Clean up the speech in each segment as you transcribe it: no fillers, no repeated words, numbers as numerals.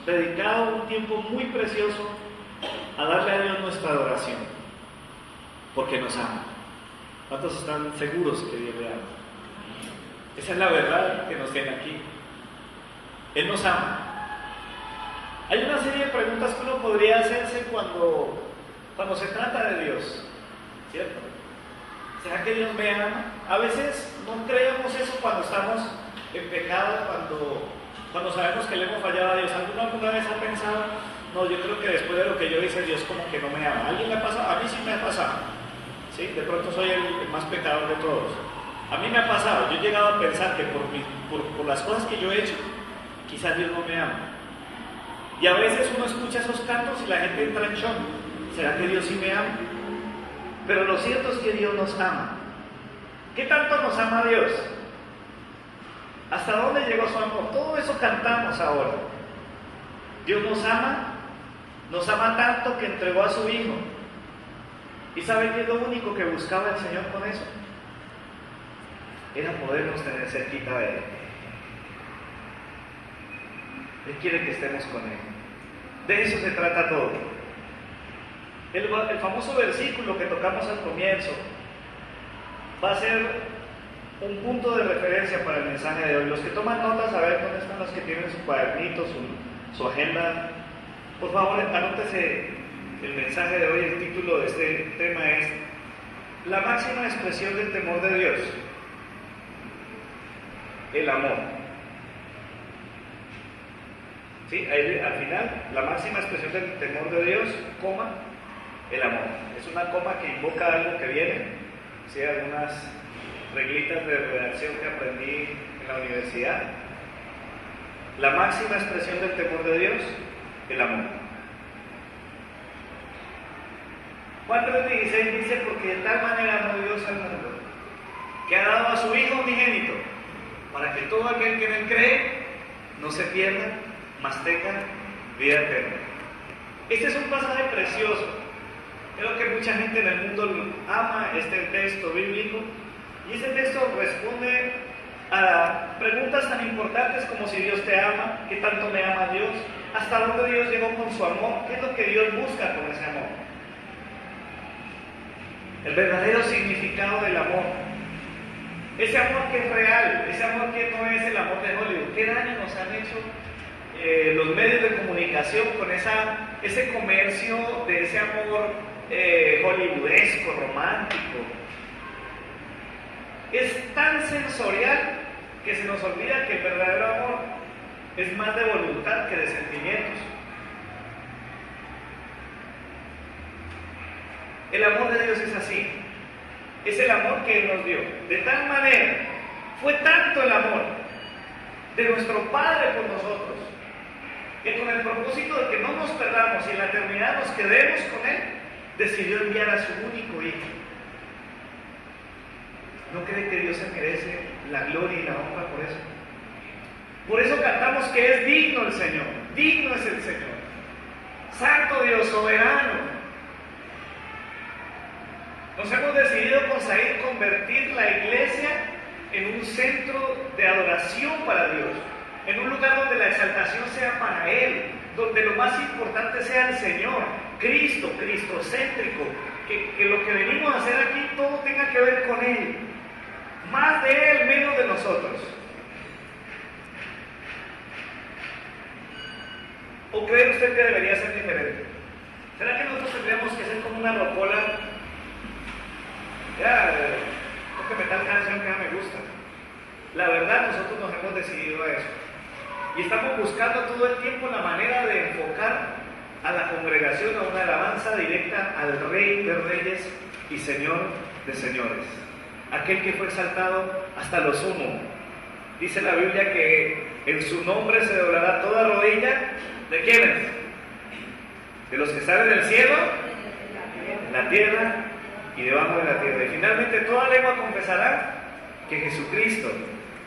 dedicado un tiempo muy precioso a darle a Dios nuestra adoración, porque nos ama. ¿Cuántos están seguros que Dios le ama? Esa es la verdad que nos tiene aquí. Él nos ama. Hay una serie de preguntas que uno podría hacerse cuando se trata de Dios, ¿cierto? ¿Será que Dios me ama? A veces no creemos eso cuando estamos en pecado, cuando sabemos que le hemos fallado a Dios. ¿Alguna vez ha pensado, no, yo creo que después de lo que yo hice, Dios como que no me ama? ¿A alguien le ha pasado? A mí sí me ha pasado. ¿Sí? De pronto soy el más pecador de todos. A mí me ha pasado. Yo he llegado a pensar que por las cosas que yo he hecho, quizás Dios no me ama. Y a veces uno escucha esos cantos y la gente entra en shock. ¿Será que Dios sí me ama? Pero lo cierto es que Dios nos ama. ¿Qué tanto nos ama Dios? ¿Hasta dónde llegó su amor? Todo eso cantamos ahora. Dios nos ama tanto que entregó a su Hijo. ¿Y saben qué es lo único que buscaba el Señor con eso? Era podernos tener cerquita de Él. Él quiere que estemos con Él. De eso se trata todo. El famoso versículo que tocamos al comienzo va a ser un punto de referencia para el mensaje de hoy. Los que toman notas, a ver dónde están los que tienen su cuadernito, su agenda. Por favor, anótese el mensaje de hoy. El título de este tema es la máxima expresión del temor de Dios: el amor. ¿Sí? Ahí, al final, la máxima expresión del temor de Dios, coma, el amor. Es una coma que invoca algo que viene. ¿Sí? Algunas reglitas de redacción que aprendí en la universidad. La máxima expresión del temor de Dios, el amor. Juan 3:16 dice: porque de tal manera amó Dios al mundo, que ha dado a su Hijo unigénito, para que todo aquel que en él cree no se pierda, mas tenga vida eterna. Este es un pasaje precioso. Creo que mucha gente en el mundo ama este texto bíblico, y este texto responde a preguntas tan importantes como si Dios te ama, qué tanto me ama Dios, hasta dónde Dios llegó con su amor, qué es lo que Dios busca con ese amor, el verdadero significado del amor, ese amor que es real, ese amor que no es el amor de Hollywood. ¿Qué daño nos han hecho los medios de comunicación con ese comercio de ese amor hollywoodesco, romántico? Es tan sensorial que se nos olvida que el verdadero amor es más de voluntad que de sentimientos. El amor de Dios es así. Es el amor que Él nos dio. De tal manera, fue tanto el amor de nuestro Padre por nosotros, que con el propósito de que no nos perdamos y en la eternidad nos quedemos con Él, decidió enviar a su único Hijo. ¿No cree que Dios se merece la gloria y la honra por eso? Por eso cantamos que es digno el Señor. Digno es el Señor. Santo Dios, soberano. Nos hemos decidido con Said convertir la iglesia en un centro de adoración para Dios, en un lugar donde la exaltación sea para Él, donde lo más importante sea el Señor, Cristo, cristocéntrico, que lo que venimos a hacer aquí todo tenga que ver con Él, más de Él, menos de nosotros. ¿O cree usted que debería ser diferente? ¿Será que nosotros tendríamos que ser como una rocola? Ya, tóqueme tal canción que me gusta. La verdad, nosotros nos hemos decidido a eso. Y estamos buscando todo el tiempo la manera de enfocar a la congregación a una alabanza directa al Rey de Reyes y Señor de Señores. Aquel que fue exaltado hasta lo sumo. Dice la Biblia que en su nombre se doblará toda rodilla. ¿De quiénes? De los que están en el cielo, en la tierra y debajo de la tierra. Y finalmente toda lengua confesará que Jesucristo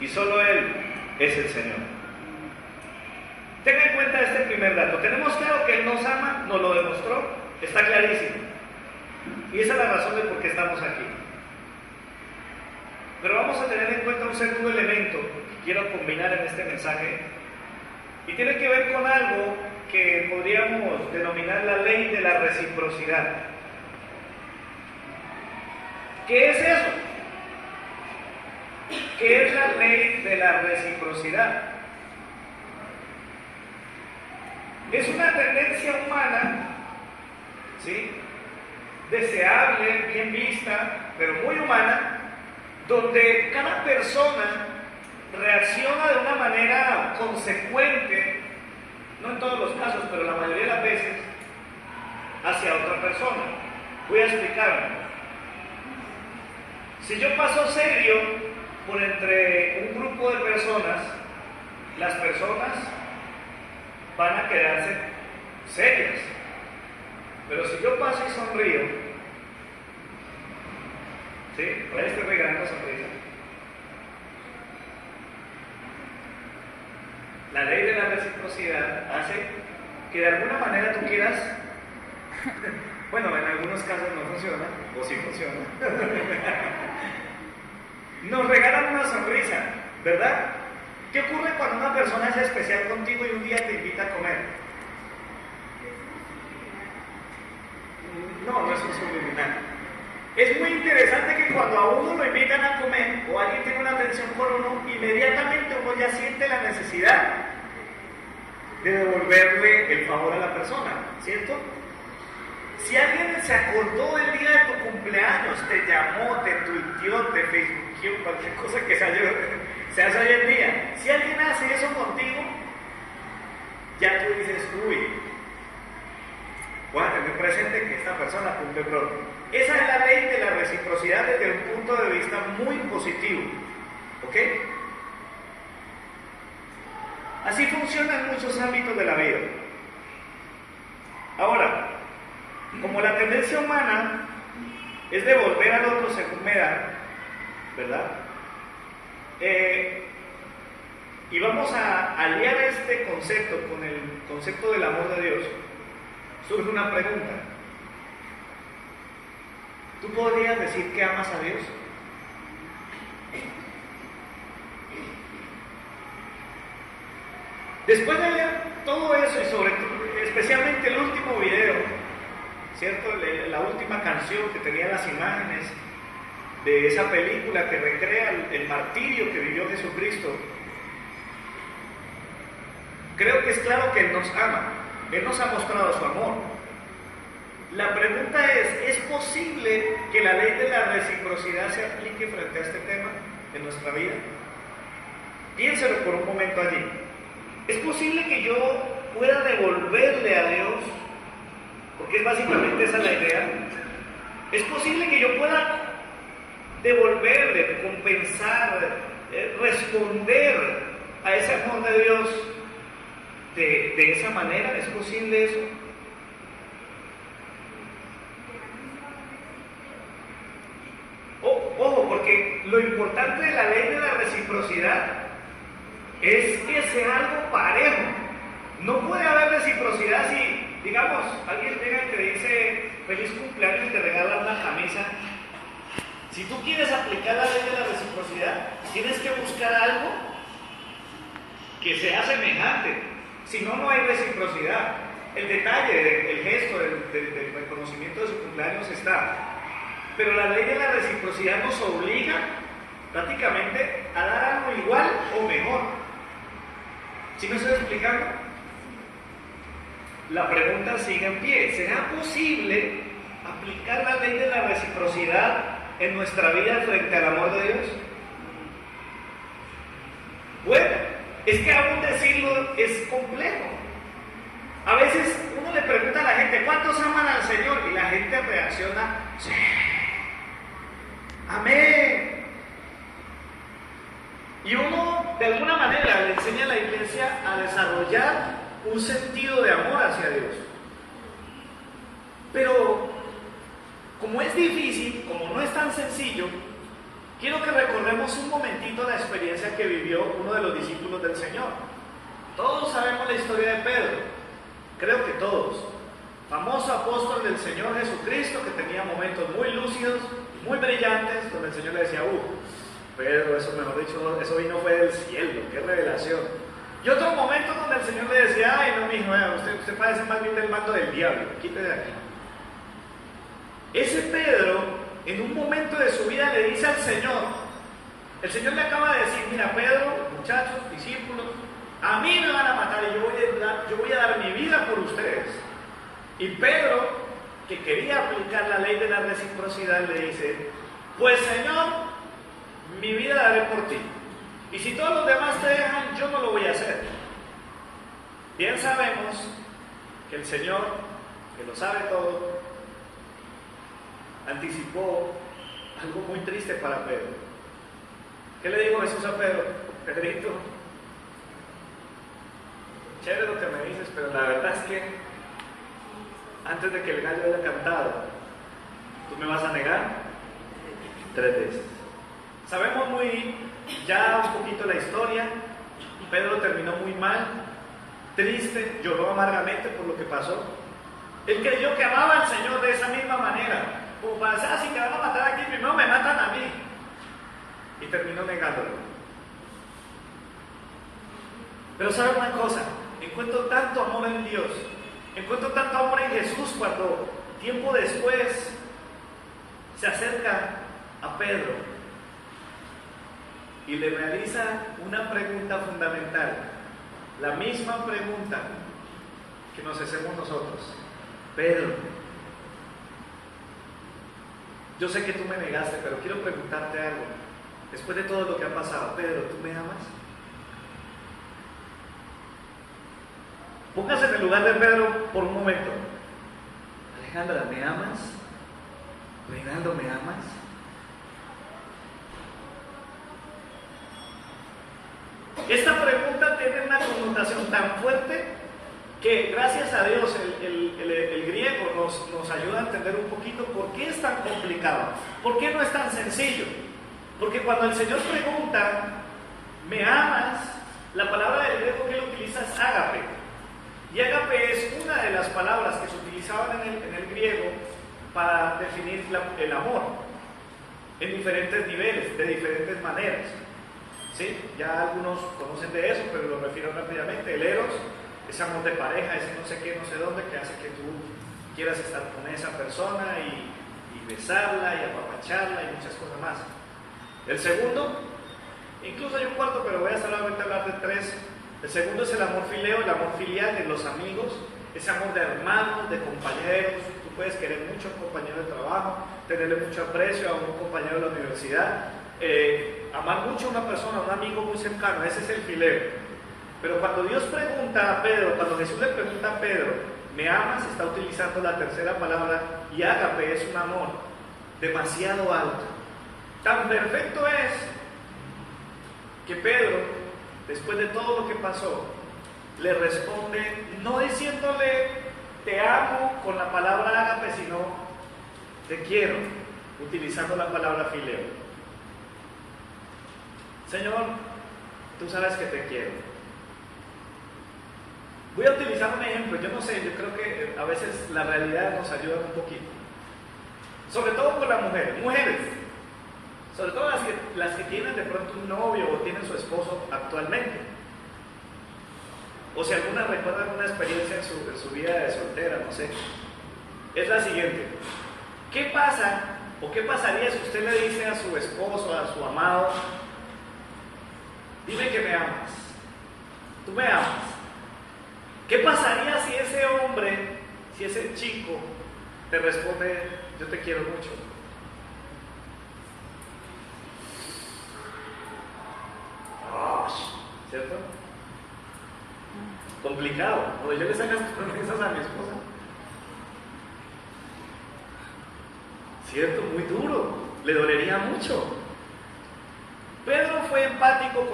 y solo Él es el Señor. Tenga en cuenta este primer dato. Tenemos claro que Él nos ama, nos lo demostró, está clarísimo. Y esa es la razón de por qué estamos aquí. Pero vamos a tener en cuenta un segundo elemento que quiero combinar en este mensaje, Y tiene que ver con algo que podríamos denominar la ley de la reciprocidad. ¿Qué es eso? ¿Qué es la ley de la reciprocidad? Es una tendencia humana, ¿sí?, deseable, bien vista, pero muy humana, donde cada persona reacciona de una manera consecuente, no en todos los casos, pero la mayoría de las veces, hacia otra persona. Voy a explicarme. Si yo paso serio por entre un grupo de personas, las personas van a quedarse serias. Pero si yo paso y sonrío, ¿sí? Por ahí estoy regalando sonrisa. La ley de la reciprocidad hace que de alguna manera tú quieras, bueno, en algunos casos no funciona, o sí funciona, nos regalan una sonrisa, ¿verdad? ¿Qué ocurre cuando una persona es especial contigo y un día te invita a comer? No es un subliminal. Es muy interesante que cuando a uno lo invitan a comer o alguien tiene una atención por uno, inmediatamente uno ya siente la necesidad de devolverle el favor a la persona, ¿cierto? Si alguien se acordó del día de tu cumpleaños, te llamó, te tuiteó, te facebookeó, cualquier cosa que se hace hoy en día, si alguien hace eso contigo, ya tú dices, uy, voy a tener presente que esta persona cumple pronto. Esa es la ley de la reciprocidad desde un punto de vista muy positivo, ¿ok? Así funciona en muchos ámbitos de la vida. Ahora, como la tendencia humana es devolver al otro según me da, ¿verdad? Y vamos a aliar este concepto con el concepto del amor de Dios. Surge una pregunta. ¿Tú podrías decir que amas a Dios? Después de ver todo eso y sobre todo, especialmente el último video, ¿cierto? La última canción que tenía las imágenes de esa película que recrea el martirio que vivió Jesucristo, creo que es claro que Él nos ama. Él nos ha mostrado su amor. La pregunta ¿es posible que la ley de la reciprocidad se aplique frente a este tema en nuestra vida? Piénselo por un momento allí. ¿Es posible que yo pueda devolverle a Dios? Porque es básicamente esa la idea. ¿Es posible que yo pueda devolverle, compensar, responder a ese amor de Dios de esa manera? ¿Es posible eso? Ojo, porque lo importante de la ley de la reciprocidad es que sea algo parejo. No puede haber reciprocidad si, digamos, alguien llega y te dice feliz cumpleaños y te regala una camisa. Si tú quieres aplicar la ley de la reciprocidad, tienes que buscar algo que sea semejante. Si no, no hay reciprocidad. El detalle, el gesto del reconocimiento de su cumpleaños está. Pero la ley de la reciprocidad nos obliga prácticamente a dar algo igual o mejor. ¿Sí me estoy explicando? La pregunta sigue en pie. ¿Será posible aplicar la ley de la reciprocidad en nuestra vida frente al amor de Dios? Bueno, es que aún decirlo es complejo. A veces uno le pregunta a la gente, ¿cuántos aman al Señor? Y la gente reacciona, sí, amén. Y uno de alguna manera le enseña a la iglesia a desarrollar un sentido de amor hacia Dios. Pero como es difícil, como no es tan sencillo, quiero que recordemos un momentito la experiencia que vivió uno de los discípulos del Señor. Todos sabemos la historia de Pedro, creo que todos. Famoso apóstol del Señor Jesucristo que tenía momentos muy lúcidos, muy brillantes, donde el Señor le decía, Pedro, eso mejor dicho, eso vino fue del cielo, qué revelación. Y otro momento donde el Señor le decía, ay no mijo, usted parece más bien del bando del diablo, quítate de aquí. Ese Pedro, en un momento de su vida le dice al Señor, el Señor le acaba de decir, mira Pedro, muchachos, discípulos, a mí me van a matar y yo voy a dar mi vida por ustedes. Y Pedro, que quería aplicar la ley de la reciprocidad, le dice, pues Señor, mi vida daré por ti. Y si todos los demás te dejan, yo no lo voy a hacer. Bien sabemos que el Señor, que lo sabe todo, anticipó algo muy triste para Pedro. ¿Qué le dijo Jesús a Pedro? Pedrito, chévere lo que me dices, pero la verdad es que antes de que el gallo haya cantado, tú me vas a negar 3 veces. Sabemos ya un poquito la historia. Pedro terminó muy mal, triste, lloró amargamente por lo que pasó. Él creyó que amaba al Señor de esa misma manera, como para decir, si te van a matar aquí, primero me matan a mí. Y terminó negándolo. Pero ¿sabe una cosa? Encuentro tanto amor en Dios, encuentro tanto amor en Jesús cuando tiempo después se acerca a Pedro y le realiza una pregunta fundamental, la misma pregunta que nos hacemos nosotros. Pedro, yo sé que tú me negaste, pero quiero preguntarte algo. Después de todo lo que ha pasado, Pedro, ¿tú me amas? Póngase en el lugar de Pedro por un momento. Alejandra, ¿me amas? Reinaldo, ¿me amas? Esta pregunta tiene una connotación tan fuerte que gracias a Dios el griego nos ayuda a entender un poquito por qué es tan complicado, por qué no es tan sencillo. Porque cuando el Señor pregunta, ¿me amas?, la palabra del griego que él utiliza es ágape. Y ágape es una de las palabras que se utilizaban en el griego para definir el amor en diferentes niveles, de diferentes maneras. ¿Sí? Ya algunos conocen de eso, pero lo refiero rápidamente. El eros, ese amor de pareja, ese no sé qué, no sé dónde, que hace que tú quieras estar con esa persona y besarla y apapacharla y muchas cosas más. El segundo, incluso hay un cuarto, pero voy a solamente hablar de 3. El segundo es el amor fileo, el amor filial de los amigos, ese amor de hermanos, de compañeros. Tú puedes querer mucho a un compañero de trabajo, tenerle mucho aprecio a un compañero de la universidad, amar mucho a una persona, a un amigo muy cercano, ese es el fileo. Pero cuando Dios pregunta a Pedro, cuando Jesús le pregunta a Pedro, ¿me amas?, está utilizando la tercera palabra, y ágape es un amor demasiado alto. Tan perfecto es que Pedro, después de todo lo que pasó, le responde no diciéndole te amo con la palabra ágape, sino te quiero, utilizando la palabra fileo. Señor, tú sabes que te quiero. Voy a utilizar un ejemplo. Yo no sé, yo creo que a veces la realidad nos ayuda un poquito, sobre todo con las mujeres, sobre todo las que tienen de pronto un novio o tienen su esposo actualmente, o si alguna recuerda alguna experiencia en su vida de soltera, no sé. Es la siguiente: ¿qué pasa o qué pasaría si usted le dice a su esposo, a su amado, dime que me amas, tú me amas? ¿Qué pasaría si ese hombre, si ese chico te responde, yo te quiero mucho? ¿Cierto? Complicado. Cuando yo le saco promesas a mi esposa, ¿cierto? Muy duro, le dolería mucho. Pedro fue empático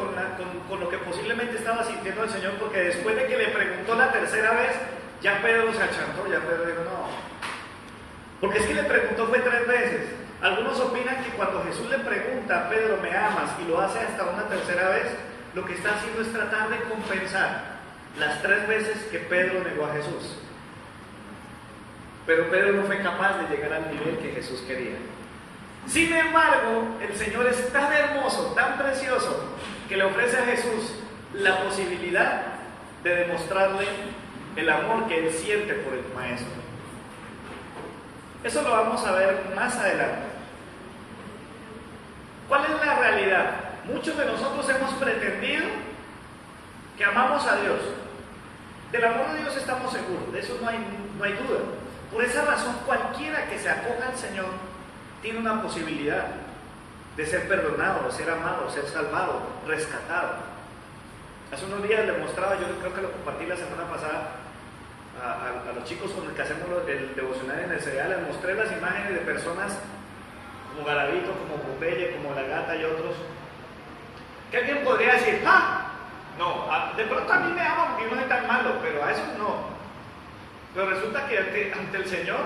con lo que posiblemente estaba sintiendo el Señor, porque después de que le preguntó la tercera vez, ya Pedro se achantó, ya Pedro dijo no. Porque es que le preguntó fue 3 veces. Algunos opinan que cuando Jesús le pregunta a Pedro, ¿me amas?, y lo hace hasta una tercera vez, lo que está haciendo es tratar de compensar las 3 veces que Pedro negó a Jesús. Pero Pedro no fue capaz de llegar al nivel que Jesús quería. Sin embargo, el Señor es tan hermoso, tan precioso, que le ofrece a Jesús la posibilidad de demostrarle el amor que él siente por el maestro. Eso lo vamos a ver más adelante. ¿Cuál es la realidad? Muchos de nosotros hemos pretendido que amamos a Dios. Del amor de Dios estamos seguros, de eso no hay duda. Por esa razón, cualquiera que se acoja al Señor tiene una posibilidad de ser perdonado, de ser amado, de ser salvado, rescatado. Hace unos días le mostraba, yo creo que lo compartí la semana pasada, a los chicos con los que hacemos el devocional en el cereal, les mostré las imágenes de personas como Garavito, como Popeye, como La Gata y otros, que alguien podría decir, no, de pronto a mí me aman porque yo no soy tan malo, pero a esos no. Pero resulta que ante el Señor,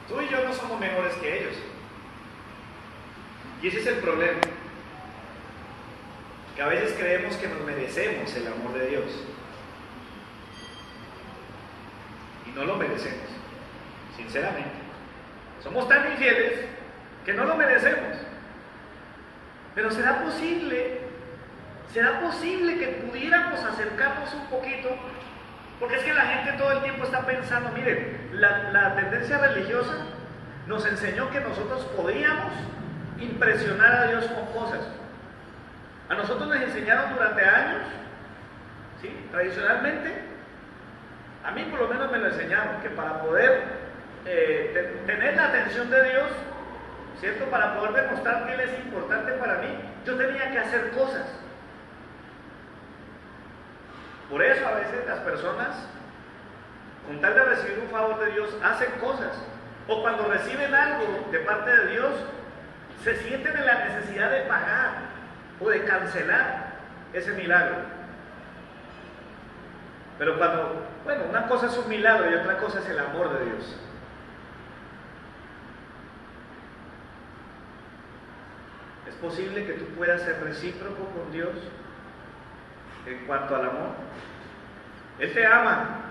tú y yo no somos mejores que ellos. Y ese es el problema, que a veces creemos que nos merecemos el amor de Dios. Y no lo merecemos, sinceramente. Somos tan infieles que no lo merecemos. Pero ¿será posible que pudiéramos acercarnos un poquito? Porque es que la gente todo el tiempo está pensando, miren, la tendencia religiosa nos enseñó que nosotros podíamos impresionar a Dios con cosas. A nosotros nos enseñaron durante años, ¿sí? Tradicionalmente, a mí por lo menos me lo enseñaron, que para poder tener la atención de Dios, ¿cierto? Para poder demostrar que Él es importante para mí, yo tenía que hacer cosas. Por eso a veces las personas, con tal de recibir un favor de Dios, hacen cosas. O cuando reciben algo de parte de Dios, se sienten en la necesidad de pagar o de cancelar ese milagro. Pero una cosa es un milagro y otra cosa es el amor de Dios. ¿Es posible que tú puedas ser recíproco con Dios en cuanto al amor? Él te ama,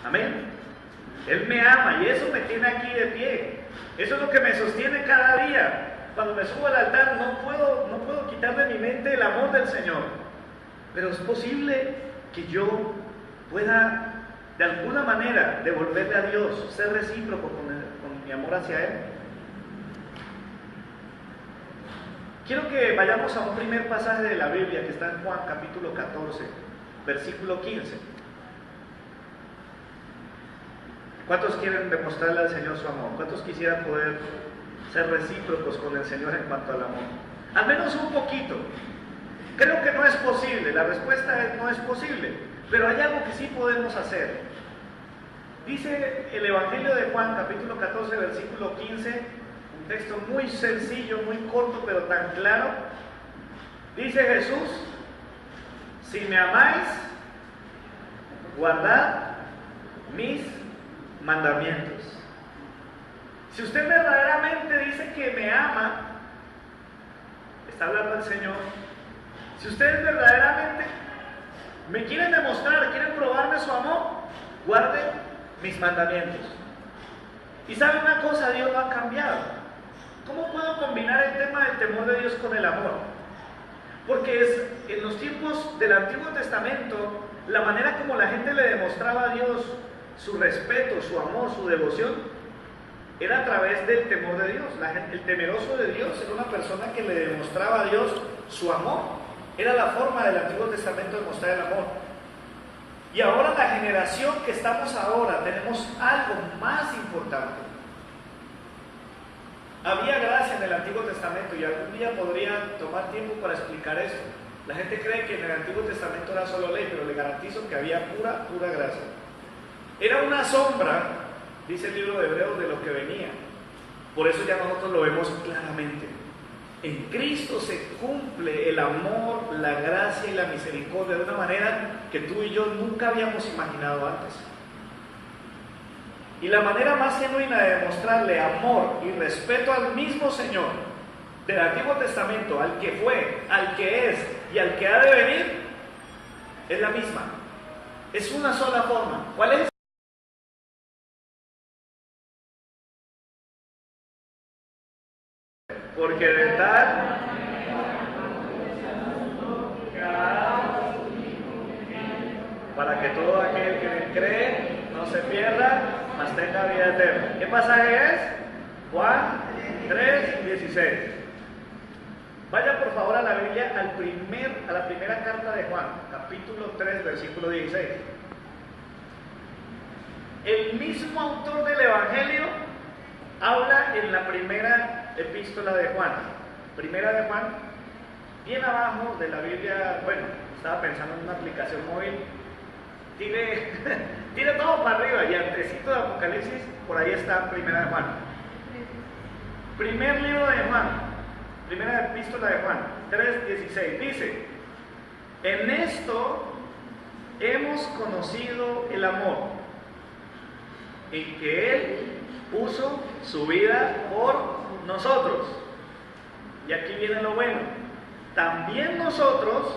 amén. Él me ama y eso me tiene aquí de pie. Eso es lo que me sostiene cada día. Cuando me subo al altar no puedo quitar de mi mente el amor del Señor. Pero es posible que yo pueda de alguna manera devolverle a Dios, ser recíproco con mi amor hacia Él. Quiero que vayamos a un primer pasaje de la Biblia que está en Juan capítulo 14, versículo 15. ¿Cuántos quieren demostrarle al Señor su amor? ¿Cuántos quisieran poder ser recíprocos con el Señor en cuanto al amor? Al menos un poquito. Creo que no es posible, la respuesta es no es posible, pero hay algo que sí podemos hacer. Dice el Evangelio de Juan, capítulo 14, versículo 15, un texto muy sencillo, muy corto, pero tan claro. Dice Jesús: si me amáis, guardad mis mandamientos. Si usted verdaderamente dice que me ama, está hablando el Señor. Si ustedes verdaderamente me quieren demostrar, quieren probarme su amor, guarden mis mandamientos. Y sabe una cosa, Dios lo ha cambiado. ¿Cómo puedo combinar el tema del temor de Dios con el amor? Porque en los tiempos del Antiguo Testamento, la manera como la gente le demostraba a Dios su respeto, su amor, su devoción, era a través del temor de Dios. El temeroso de Dios era una persona que le demostraba a Dios su amor. Era la forma del Antiguo Testamento de mostrar el amor. Y ahora la generación que estamos ahora tenemos algo más importante. Había gracia en el Antiguo Testamento y algún día podría tomar tiempo para explicar esto. La gente cree que en el Antiguo Testamento era solo ley, pero le garantizo que había pura gracia. Era una sombra, dice el libro de Hebreos, de lo que venía. Por eso ya nosotros lo vemos claramente. En Cristo se cumple el amor, la gracia y la misericordia de una manera que tú y yo nunca habíamos imaginado antes. Y la manera más genuina de demostrarle amor y respeto al mismo Señor del Antiguo Testamento, al que fue, al que es y al que ha de venir, es la misma. Es una sola forma. ¿Cuál es? Porque de tal que todo aquel que en él cree no se pierda, mas tenga vida eterna. ¿Qué pasaje es? Juan 3:16. Vaya por favor a la Biblia, a la primera carta de Juan, capítulo 3, versículo 16. El mismo autor del Evangelio habla en la primera epístola de Juan. Primera de Juan, bien abajo de la Biblia, bueno, estaba pensando en una aplicación móvil, tiene todo para arriba y antecito de Apocalipsis, por ahí está Primera de Juan. Primer libro de Juan, primera epístola de Juan, 3:16, dice: en esto hemos conocido el amor, en que Él puso su vida por nosotros. Y aquí viene lo bueno. También nosotros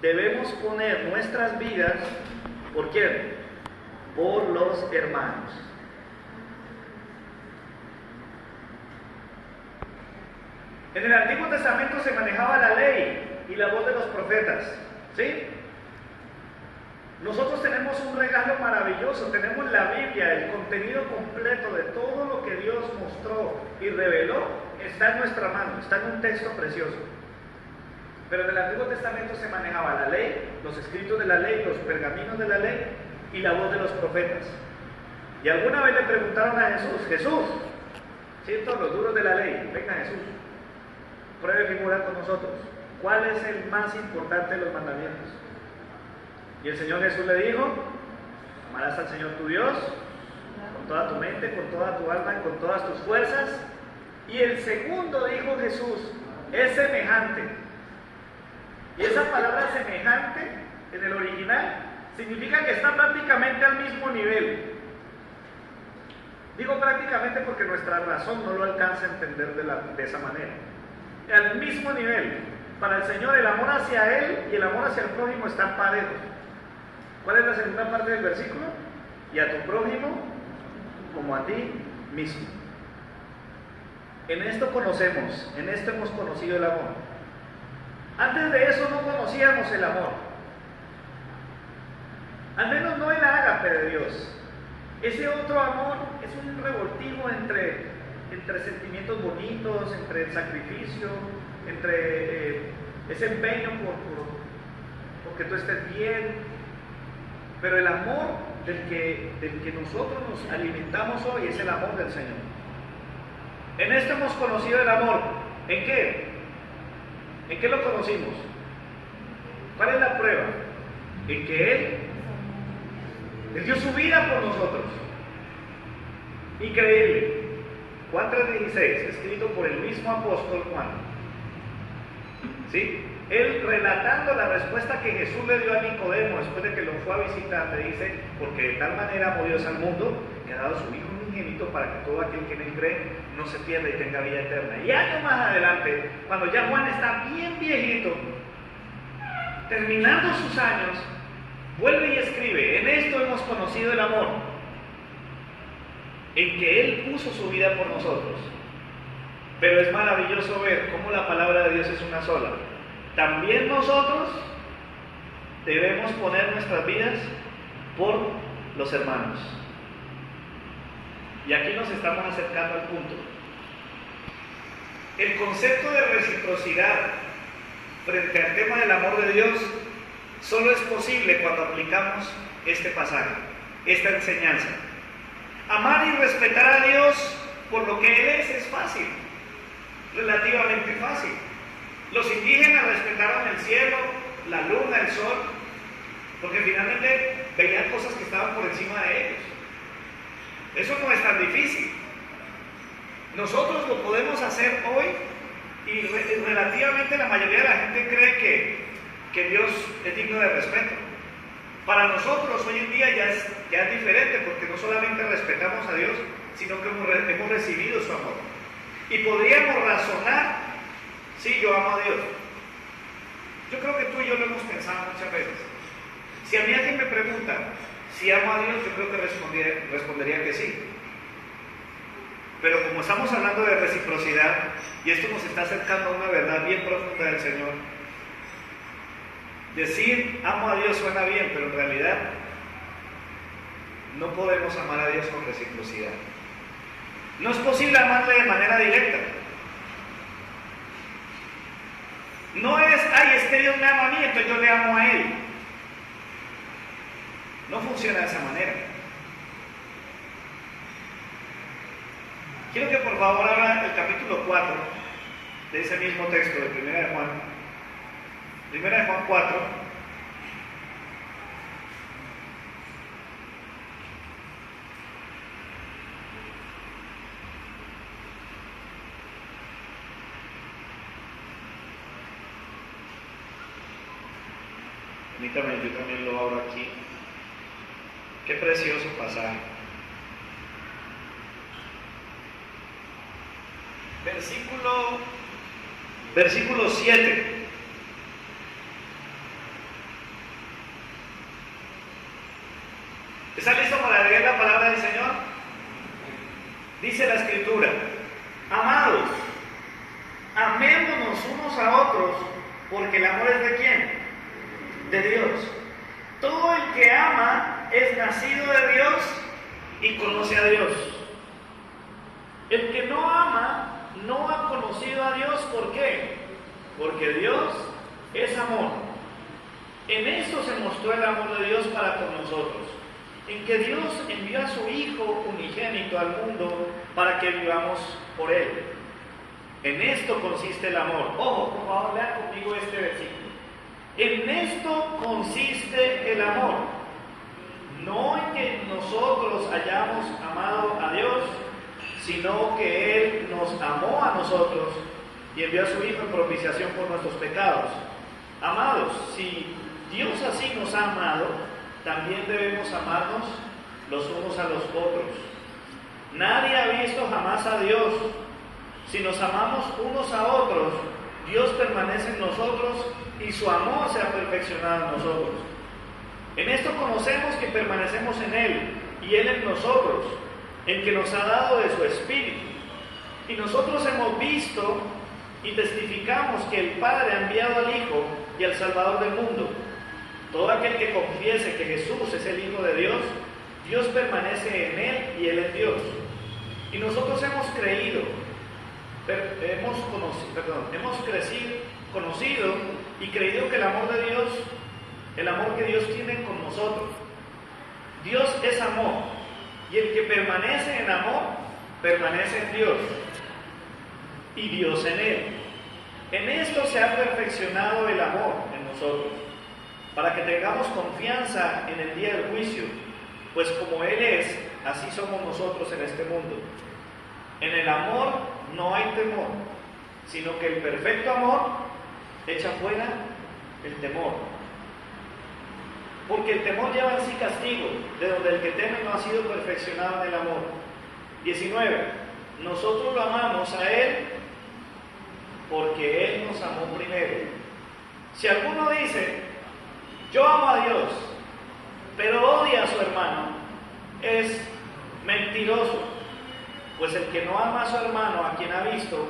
debemos poner nuestras vidas, ¿por quién? Por los hermanos. En el Antiguo Testamento se manejaba la ley y la voz de los profetas, ¿sí? Nosotros tenemos un regalo maravilloso, tenemos la Biblia, el contenido completo de todo lo que Dios mostró y reveló está en nuestra mano, está en un texto precioso. Pero en el Antiguo Testamento se manejaba la ley, los escritos de la ley, los pergaminos de la ley y la voz de los profetas. Y alguna vez le preguntaron a Jesús, ¿cierto? Los duros de la ley, venga Jesús, pruebe figura con nosotros, ¿cuál es el más importante de los mandamientos? Y el Señor Jesús le dijo: amarás al Señor tu Dios con toda tu mente, con toda tu alma y con todas tus fuerzas. Y el segundo, dijo Jesús, es semejante. Y esa palabra semejante en el original significa que está prácticamente al mismo nivel. Digo prácticamente porque nuestra razón no lo alcanza a entender de esa manera. Al mismo nivel. Para el Señor el amor hacia Él y el amor hacia el prójimo están parejos. ¿Cuál es la segunda parte del versículo? Y a tu prójimo como a ti mismo. En esto conocemos, en esto hemos conocido el amor. Antes de eso no conocíamos el amor. Al menos no el ágape de Dios. Ese otro amor es un revoltijo entre sentimientos bonitos, entre el sacrificio, entre ese empeño por que tú estés bien. Pero el amor del que nosotros nos alimentamos hoy es el amor del Señor. En esto hemos conocido el amor. ¿En qué? ¿En qué lo conocimos? ¿Cuál es la prueba? En que Él dio su vida por nosotros. Increíble. Juan 3:16, escrito por el mismo apóstol Juan. ¿Sí? Él relatando la respuesta que Jesús le dio a Nicodemo después de que lo fue a visitar, le dice: porque de tal manera amó Dios al mundo que ha dado su Hijo unigénito para que todo aquel que en él cree no se pierda y tenga vida eterna. Y años más adelante, cuando ya Juan está bien viejito, terminando sus años, vuelve y escribe: en esto hemos conocido el amor, en que Él puso su vida por nosotros. Pero es maravilloso ver cómo la palabra de Dios es una sola. También nosotros debemos poner nuestras vidas por los hermanos. Y aquí nos estamos acercando al punto. El concepto de reciprocidad frente al tema del amor de Dios solo es posible cuando aplicamos este pasaje, esta enseñanza. Amar y respetar a Dios por lo que Él es fácil, relativamente fácil. Los indígenas respetaron el cielo, la luna, el sol, porque finalmente veían cosas que estaban por encima de ellos. Eso no es tan difícil. Nosotros lo podemos hacer hoy y relativamente la mayoría de la gente cree que Dios es digno de respeto. Para nosotros hoy en día ya es diferente, porque no solamente respetamos a Dios, sino que hemos recibido su amor. Y podríamos razonar: sí, yo amo a Dios. Yo creo que tú y yo lo hemos pensado muchas veces. Si a mí alguien me pregunta si amo a Dios, yo creo que respondería que sí. Pero como estamos hablando de reciprocidad, y esto nos está acercando a una verdad bien profunda del Señor, Decir amo a Dios suena bien, pero en realidad no podemos amar a Dios con reciprocidad. No es posible amarle de manera directa. No es, ay, es que Dios me ama a mí, entonces yo le amo a Él. No funciona de esa manera. Quiero que por favor abran el capítulo 4 de ese mismo texto de 1 de Juan. 1 de Juan 4. Permítame, yo también lo abro aquí. Qué precioso pasaje. Versículo 7. ¿Está listo para leer la palabra del Señor? Dice la Escritura: amados, amémonos unos a otros, porque el amor es ¿de quién? De Dios. Todo el que ama es nacido de Dios y conoce a Dios. El que no ama no ha conocido a Dios. ¿Por qué? Porque Dios es amor. En esto se mostró el amor de Dios para con nosotros, en que Dios envió a su Hijo unigénito al mundo para que vivamos por Él. En esto consiste el amor. Ojo, por favor, lean conmigo este versículo. En esto consiste el amor. No en que nosotros hayamos amado a Dios, sino que Él nos amó a nosotros y envió a su Hijo en propiciación por nuestros pecados. Amados, si Dios así nos ha amado, también debemos amarnos los unos a los otros. Nadie ha visto jamás a Dios. Si nos amamos unos a otros, Dios permanece en nosotros y su amor se ha perfeccionado en nosotros. En esto conocemos que permanecemos en Él y Él en nosotros, en que nos ha dado de su Espíritu. Y nosotros hemos visto y testificamos que el Padre ha enviado al Hijo y al Salvador del mundo. Todo aquel que confiese que Jesús es el Hijo de Dios, Dios permanece en Él y Él en Dios. Y nosotros hemos creído, conocido y creído que el amor de Dios, el amor que Dios tiene con nosotros. Dios es amor, y el que permanece en amor, permanece en Dios, y Dios en Él. En esto se ha perfeccionado el amor en nosotros, para que tengamos confianza en el día del juicio, pues como Él es, así somos nosotros en este mundo. En el amor no hay temor, sino que el perfecto amor echa fuera el temor. Porque el temor lleva en sí castigo, de donde el que teme no ha sido perfeccionado en el amor. 19. Nosotros lo amamos a Él porque Él nos amó primero. Si alguno dice, yo amo a Dios, pero odia a su hermano, es mentiroso. Pues el que no ama a su hermano, a quien ha visto,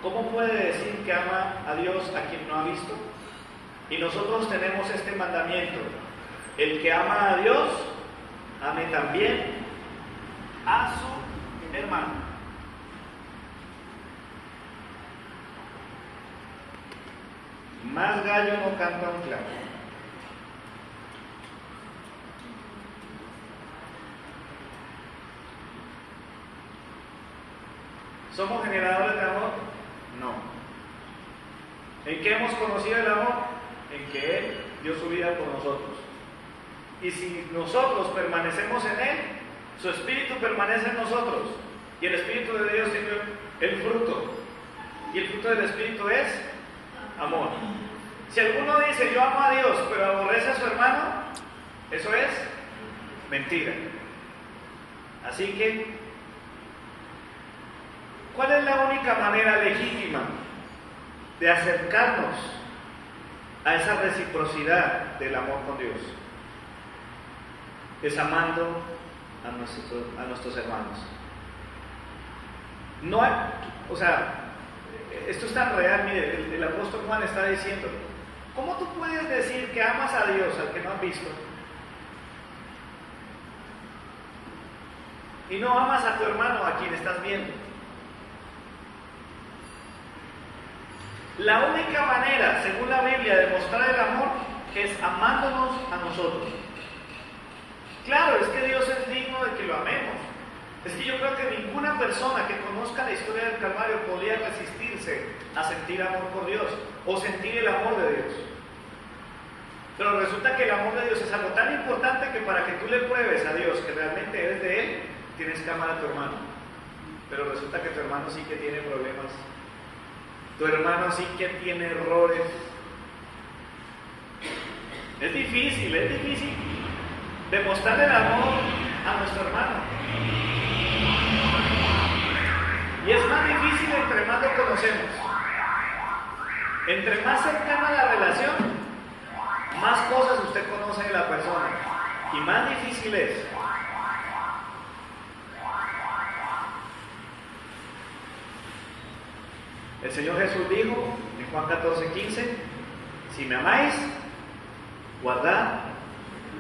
¿cómo puede decir que ama a Dios a quien no ha visto? Y nosotros tenemos este mandamiento: el que ama a Dios, ame también a su hermano. Más gallo no canta un clavo. ¿Somos generadores de amor? No. ¿En qué hemos conocido el amor? En que Él dio su vida por nosotros. Y si nosotros permanecemos en Él, su Espíritu permanece en nosotros. Y el Espíritu de Dios tiene el fruto. Y el fruto del Espíritu es amor. Si alguno dice, yo amo a Dios, pero aborrece a su hermano, eso es mentira. Así que, ¿cuál es la única manera legítima de acercarnos a esa reciprocidad del amor con Dios? Es amando a nuestros hermanos. No hay, esto es tan real, mire, el apóstol Juan está diciendo, ¿Cómo tú puedes decir que amas a Dios al que no has visto? Y no amas a tu hermano a quien estás viendo. La única manera, según la Biblia, de mostrar el amor es amándonos a nosotros. Claro, es que Dios es digno de que lo amemos. Es que yo creo que ninguna persona que conozca la historia del Calvario podría resistirse a sentir amor por Dios o sentir el amor de Dios. Pero resulta que el amor de Dios es algo tan importante que para que tú le pruebes a Dios que realmente eres de Él, tienes que amar a tu hermano. Pero resulta que tu hermano sí que tiene problemas. Tu hermano sí que tiene errores. Es difícil demostrar el amor a nuestro hermano. Y es más difícil entre más lo conocemos. Entre más cercana la relación, más cosas usted conoce de la persona. Y más difícil es. El Señor Jesús dijo en Juan 14:15, si me amáis, guardad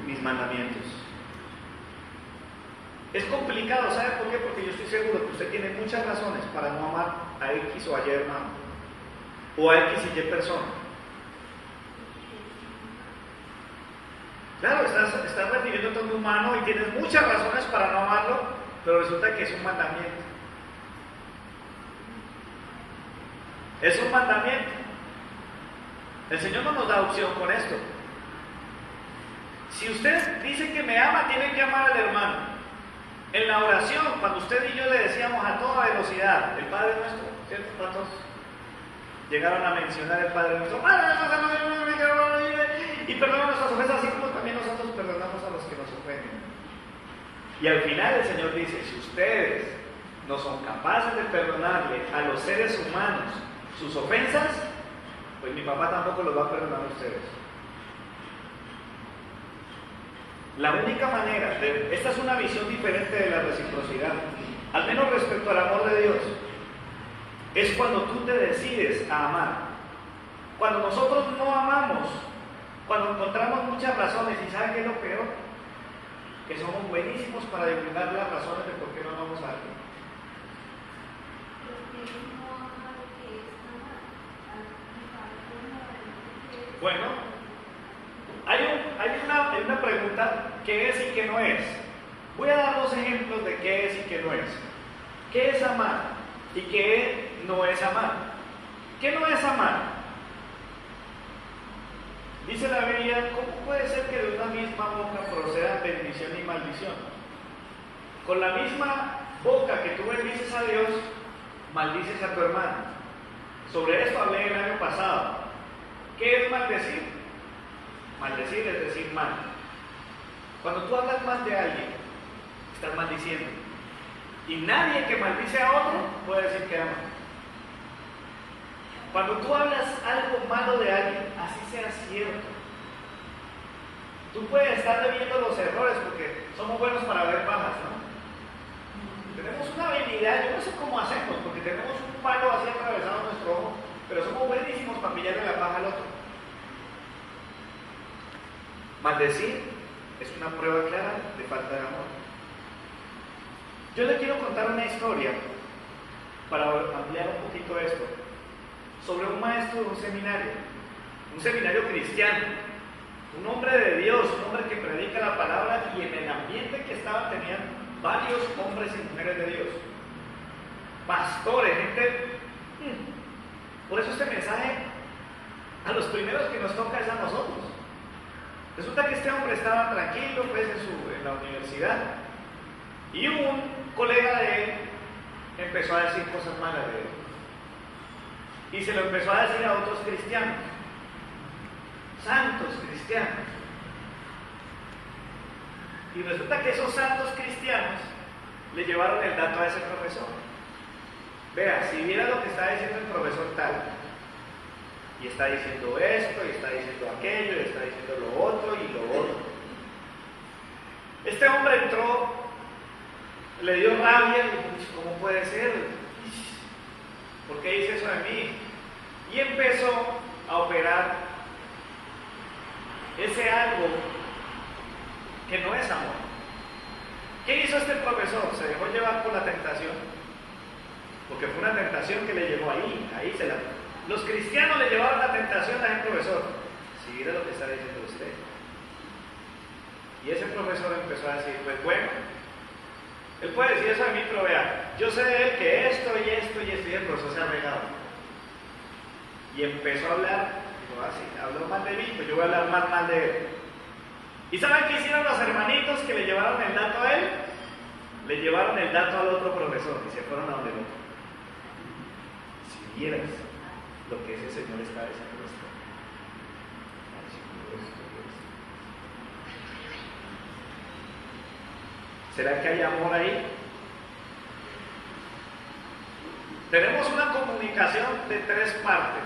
mis mandamientos. Es complicado, ¿sabe por qué? Porque yo estoy seguro que usted tiene muchas razones para no amar a X o a Y hermano, o a X y Y persona. Claro, estás refiriéndote a un humano y tienes muchas razones para no amarlo, pero resulta que es un mandamiento. Es un mandamiento. El Señor no nos da opción con esto. Si usted dice que me ama, tiene que amar al hermano. En la oración, cuando usted y yo le decíamos a toda velocidad, el Padre Nuestro, ¿cierto? ¿Cuántos llegaron a mencionar el Padre Nuestro? Y perdona nuestras ofensas, así como también nosotros perdonamos a los que nos ofenden. Y al final el Señor dice, si ustedes no son capaces de perdonarle a los seres humanos sus ofensas, pues mi papá tampoco los va a perdonar a ustedes. La única manera, esta es una visión diferente de la reciprocidad, al menos respecto al amor de Dios, es cuando tú te decides a amar. Cuando nosotros no amamos, cuando encontramos muchas razones, ¿y saben qué es lo peor? Que somos buenísimos para divulgar las razones de por qué no amamos a alguien. Bueno, hay una pregunta, ¿qué es y qué no es? Voy a dar dos ejemplos de qué es y qué no es. ¿Qué es amar y qué no es amar? ¿Qué no es amar? Dice la Biblia, ¿cómo puede ser que de una misma boca procedan bendición y maldición? Con la misma boca que tú bendices a Dios, maldices a tu hermano. Sobre esto hablé el año pasado. ¿Qué es maldecir? Maldecir es decir mal. Cuando tú hablas mal de alguien, estás maldiciendo. Y nadie que maldice a otro puede decir que ama. Cuando tú hablas algo malo de alguien, así sea cierto. Tú puedes estar viendo los errores porque somos buenos para ver pajas, ¿no? Tenemos una habilidad, yo no sé cómo hacemos, porque tenemos un palo así atravesado en nuestro ojo, pero somos buenísimos para pillarle la paja al otro. Maldecir es una prueba clara de falta de amor. Yo le quiero contar una historia para ampliar un poquito esto, sobre un maestro de un seminario cristiano, un hombre de Dios, un hombre que predica la palabra, y en el ambiente que estaba tenían varios hombres y mujeres de Dios, pastores, gente. Por eso este mensaje a los primeros que nos toca es a nosotros. Resulta que este hombre estaba tranquilo pues en la universidad, y un colega de él empezó a decir cosas malas de él, y se lo empezó a decir a otros cristianos, santos cristianos. Y resulta que esos santos cristianos le llevaron el dato a ese profesor. Vea, si viera lo que está diciendo el profesor tal, y está diciendo esto, y está diciendo aquello, y está diciendo lo otro y lo otro. Este hombre entró, le dio rabia y dijo, ¿cómo puede ser? ¿Por qué dice eso de mí? Y empezó a operar ese algo que no es amor. ¿Qué hizo este profesor? Se dejó llevar por la tentación, porque fue una tentación que le llevó ahí. Los cristianos le llevaron la tentación a ese profesor. Si mira lo que está diciendo usted. Y ese profesor empezó a decir, pues bueno, él puede decir eso a mí, pero vea, yo sé de él que esto y esto y esto, y el profesor se ha regado. Y empezó a hablar, digo así, habló mal de mí, pues yo voy a hablar más mal de él. ¿Y saben qué hicieron los hermanitos que le llevaron el dato a él? Le llevaron el dato al otro profesor y se fueron a donde el otro. Si vieras lo que ese señor está diciendo. ¿Será que hay amor ahí? Tenemos una comunicación de tres partes.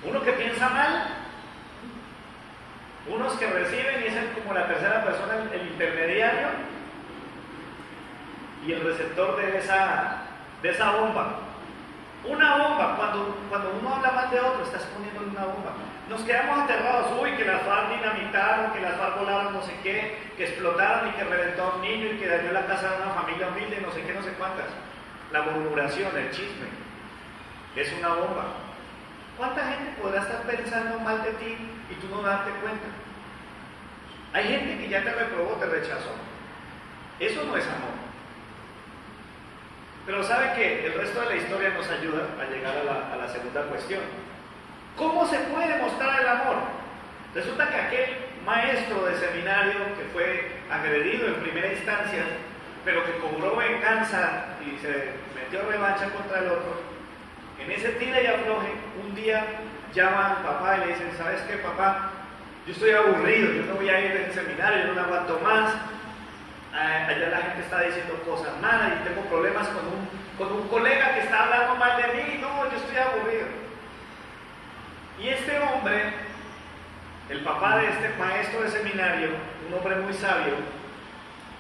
Uno que piensa mal, unos que reciben y es como la tercera persona, el intermediario, y el receptor de esa bomba. Una bomba, cuando uno habla mal de otro, estás poniéndole una bomba. Nos quedamos aterrados, uy, que las FARC dinamitaron, que las FARC volaron no sé qué, que explotaron y que reventó a un niño y que dañó la casa de una familia humilde, no sé qué, no sé cuántas. La murmuración, el chisme, es una bomba. ¿Cuánta gente podrá estar pensando mal de ti y tú no darte cuenta? Hay gente que ya te reprobó, te rechazó. Eso no es amor. Pero sabe que el resto de la historia nos ayuda a llegar a la segunda cuestión. ¿Cómo se puede mostrar el amor? Resulta que aquel maestro de seminario que fue agredido en primera instancia, pero que cobró venganza y se metió revancha contra el otro, en ese tira y afloje, un día llama al papá y le dicen, ¿sabes qué, papá? Yo estoy aburrido, yo no voy a ir al seminario, yo no aguanto más. Allá la gente está diciendo cosas malas y tengo problemas con un colega que está hablando mal de mí. No, yo estoy aburrido. Y este hombre, el papá de este maestro de seminario, un hombre muy sabio,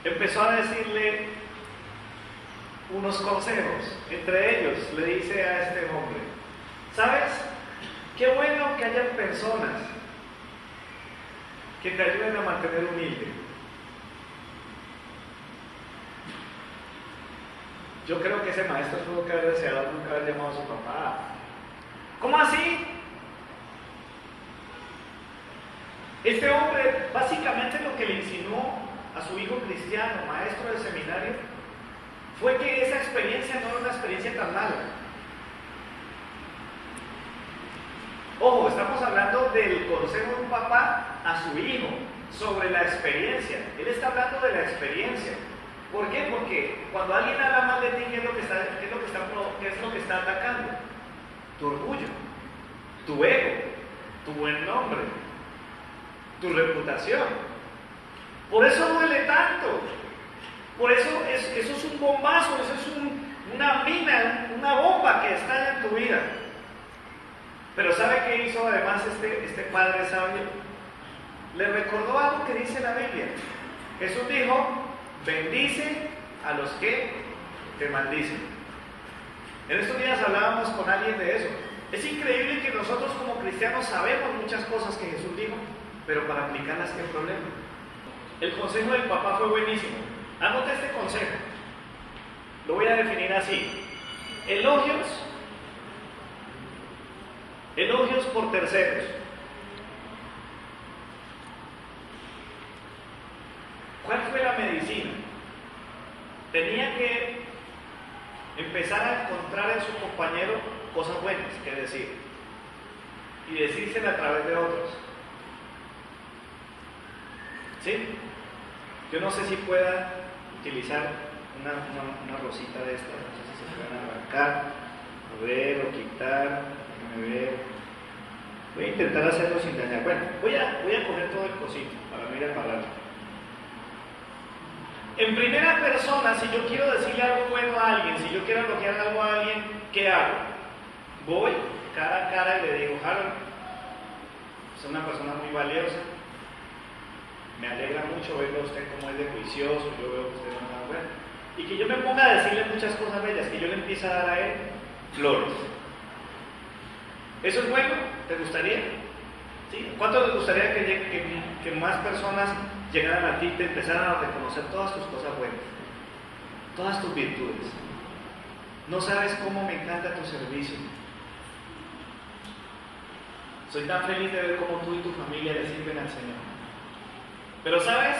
empezó a decirle unos consejos. Entre ellos le dice a este hombre, ¿sabes? Qué bueno que hayan personas que te ayuden a mantener humilde. Yo creo que ese maestro tuvo que haber deseado nunca haber llamado a su papá. ¿Cómo así? Este hombre básicamente lo que le insinuó a su hijo cristiano, maestro del seminario, fue que esa experiencia no era una experiencia tan mala. Ojo, estamos hablando del consejo de un papá a su hijo sobre la experiencia. Él está hablando de la experiencia. ¿Por qué? Porque cuando alguien habla mal de ti, ¿qué es lo que está atacando? Tu orgullo, tu ego, tu buen nombre, tu reputación. Por eso duele tanto. Por eso eso es un bombazo, eso es una mina, una bomba que estalla en tu vida. Pero ¿sabe qué hizo además este padre sabio? Le recordó algo que dice la Biblia. Jesús dijo, bendice a los que te maldicen. En estos días hablábamos con alguien de eso. Es increíble que nosotros como cristianos sabemos muchas cosas que Jesús dijo, pero para aplicarlas, ¿qué problema? El consejo del papá fue buenísimo. Anote este consejo. Lo voy a definir así. Elogios por terceros. ¿Cuál fue la medicina? Tenía que empezar a encontrar en su compañero cosas buenas que decir y decírselas a través de otros. ¿Sí? Yo no sé si pueda utilizar una rosita de estas, no sé si se pueden arrancar, mover o quitar, déjame ver. Voy a intentar hacerlo sin dañar. Bueno, voy a coger todo el cosito para no ir a parar. En primera persona, si yo quiero decirle algo bueno a alguien, si yo quiero elogiar algo a alguien, ¿qué hago? Voy cara a cara y le digo, Harold, es una persona muy valiosa, me alegra mucho verlo a usted como es de juicioso, yo veo que usted es una buena. Y que yo me ponga a decirle muchas cosas bellas, que yo le empiece a dar a él flores. ¿Eso es bueno? ¿Te gustaría? ¿Sí? ¿Cuánto les gustaría que más personas llegaran a ti y te empezaran a reconocer todas tus cosas buenas, todas tus virtudes? No sabes cómo me encanta tu servicio. Soy tan feliz de ver cómo tú y tu familia le sirven al Señor. Pero ¿sabes?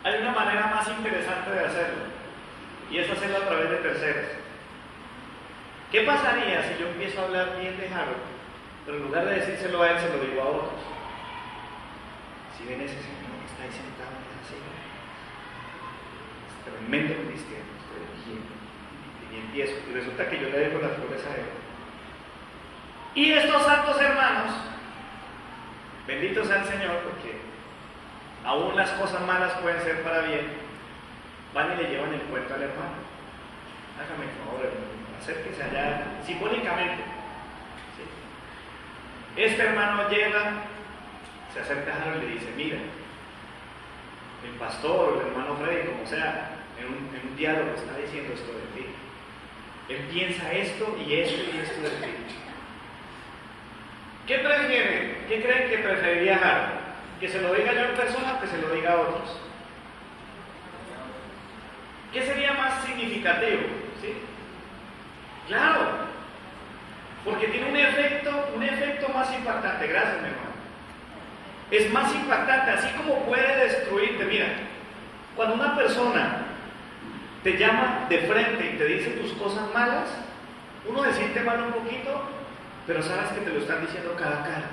Hay una manera más interesante de hacerlo, y es hacerlo a través de terceros. ¿Qué pasaría si yo empiezo a hablar bien de Harold, pero en lugar de decírselo a él, se lo digo a otros? Si ven ese señor que está ahí sentado en la silla, es tremendo cristiano, y empiezo, y resulta que yo le dejo las flores a él. Y estos santos hermanos, bendito sea el Señor, porque aún las cosas malas pueden ser para bien, van y le llevan el cuento al hermano. Hágame el favor, hermano, acérquese allá, simbólicamente. ¿Sí? Este hermano llega, se acerca a Harold y le dice: mira, el pastor, el hermano Freddy, como sea, en un diálogo está diciendo esto de ti. Él piensa esto y esto y esto de ti. ¿Qué prefieren? ¿Qué creen que preferiría Harold? ¿Que se lo diga yo en persona o que se lo diga a otros? ¿Qué sería más significativo? ¿Sí? Claro, porque tiene un efecto más impactante. Gracias, mi hermano. Es más impactante, así como puede destruirte. Mira, cuando una persona te llama de frente y te dice tus cosas malas, uno se siente mal un poquito, pero sabes que te lo están diciendo cara a cara.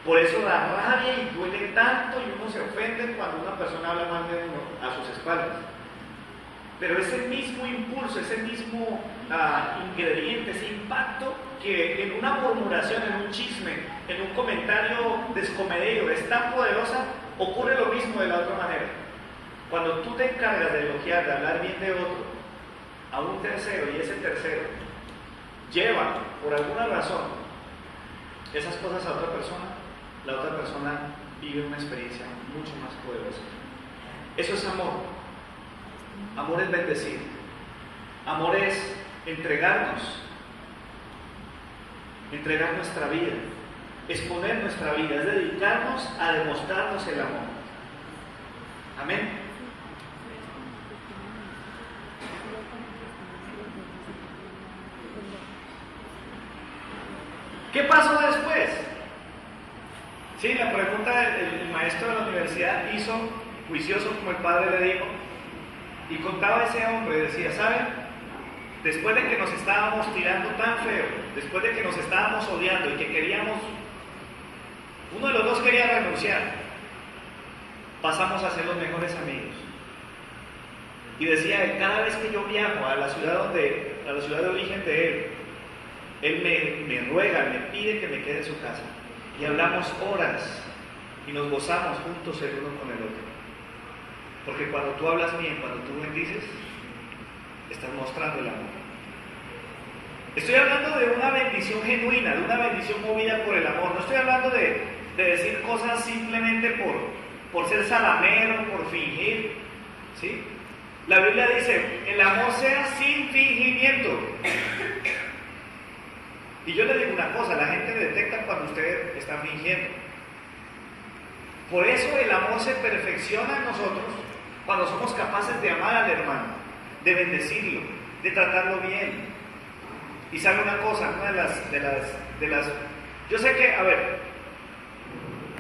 Por eso da rabia y duele tanto, y uno se ofende cuando una persona habla mal de uno a sus espaldas. Pero ese mismo impulso, ese mismo ingrediente, ese impacto que en una murmuración, en un chisme, en un comentario descomedido es tan poderosa, ocurre lo mismo de la otra manera. Cuando tú te encargas de elogiar, de hablar bien de otro, a un tercero, y ese tercero lleva, por alguna razón, esas cosas a otra persona, la otra persona vive una experiencia mucho más poderosa. Eso es amor. Amor es bendecir. Amor es entregarnos, entregar nuestra vida, exponer nuestra vida, es dedicarnos a demostrarnos el amor. Amén. ¿Qué pasó después? Sí, la pregunta el maestro de la universidad hizo, juicioso como el padre le dijo, y contaba ese hombre, decía: ¿saben? Después de que nos estábamos tirando tan feo, después de que nos estábamos odiando y que queríamos, uno de los dos quería renunciar, pasamos a ser los mejores amigos. Y decía: cada vez que yo viajo a la ciudad de origen de él me ruega, me pide que me quede en su casa, y hablamos horas y nos gozamos juntos el uno con el otro. Porque cuando tú hablas bien, cuando tú bendices, estás mostrando el amor. Estoy hablando de una bendición genuina, de una bendición movida por el amor. No estoy hablando de decir cosas simplemente por ser salamero, por fingir, ¿sí? La Biblia dice: el amor sea sin fingimiento. Y yo le digo una cosa: la gente detecta cuando usted está fingiendo. Por eso el amor se perfecciona en nosotros cuando somos capaces de amar al hermano, de bendecirlo, de tratarlo bien. Y sabe una cosa, una de las yo sé que, a ver,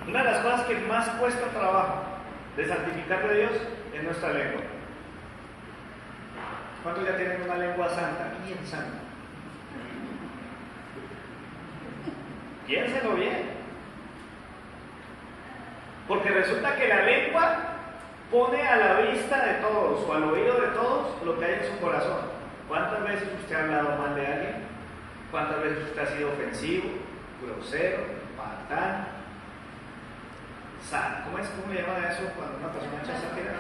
una de las cosas que más cuesta trabajo de santificar de Dios es nuestra lengua. ¿Cuántos ya tienen una lengua santa? Bien santa. Piénselo bien. Porque resulta que la lengua pone a la vista de todos o al oído de todos lo que hay en su corazón. ¿Cuántas veces usted ha hablado mal de alguien? ¿Cuántas veces usted ha sido ofensivo, grosero, patán? ¿Cómo le llaman a eso cuando una persona echa sátira?